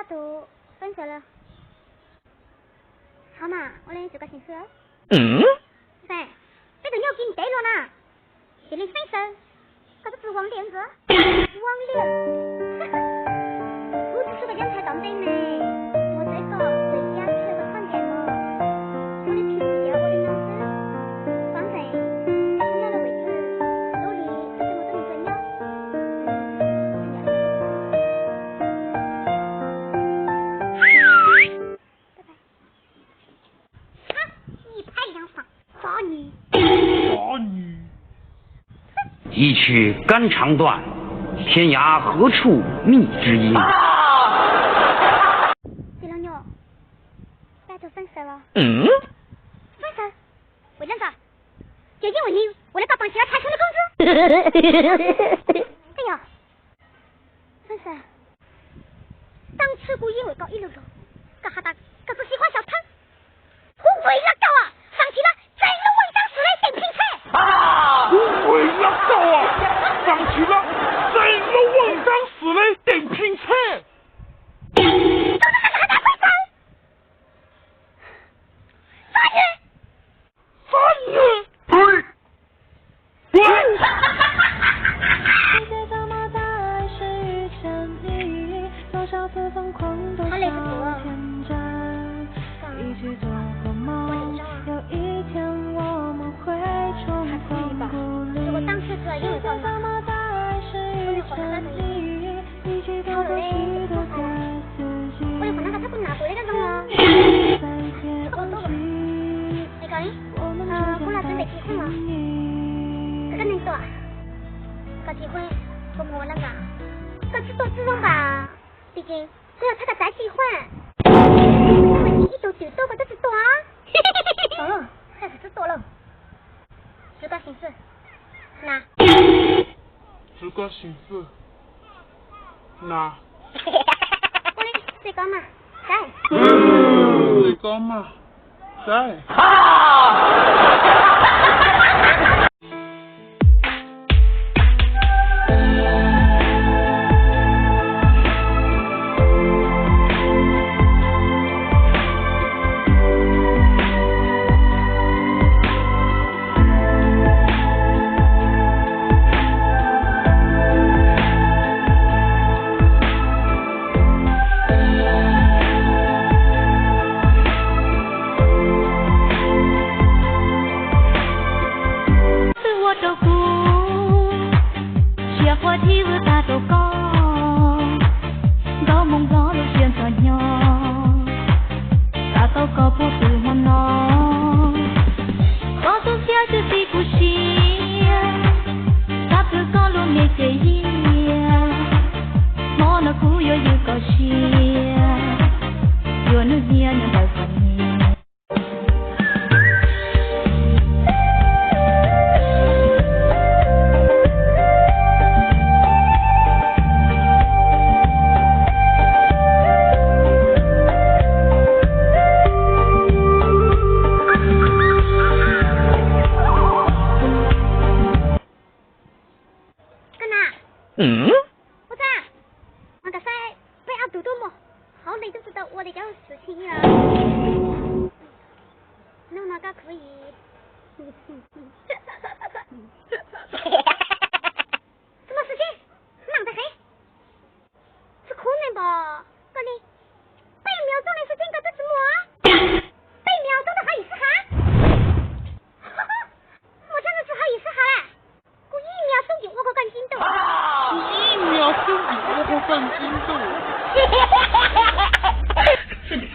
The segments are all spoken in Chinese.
都分手了。好嘛，我来做个形式。噻，这个你要给你带了呢，这里分手，可是指望两个，忘了。我只是个两台当对呢，我这个回家去了个饭店了，我的皮不掉我的脑子，反正现在的位置，努力还是我这么重要。拜拜。啊，一拍两散，罚你。罚你。一曲肝肠断，天涯何处觅知音。对了妞，大家分手了。分手？为啥子？就因为你为了搞房钱而产生的工资。哎呀，分手。当初我以为搞一路路，搞哈达，可是喜欢小汤。我为了搞啊，放弃了整个文章室内电瓶车。我为了搞啊，放弃了整个文章室内电瓶车。都是那个哈达分手。罚你！好累死了。如果当时是因为干嘛，我就和他好累，我就和那个他不拿过来那种了。差不多吧。那个我那准备结婚了，这个能做啊？搞结婚不我那个，搞只多自然吧，毕竟只要他个再结婚，因为你一多就多个都是多啊。还是知道了。这个形式，那。这个形式，那。我的最高嘛，在。最高嘛，在。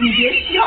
你别笑。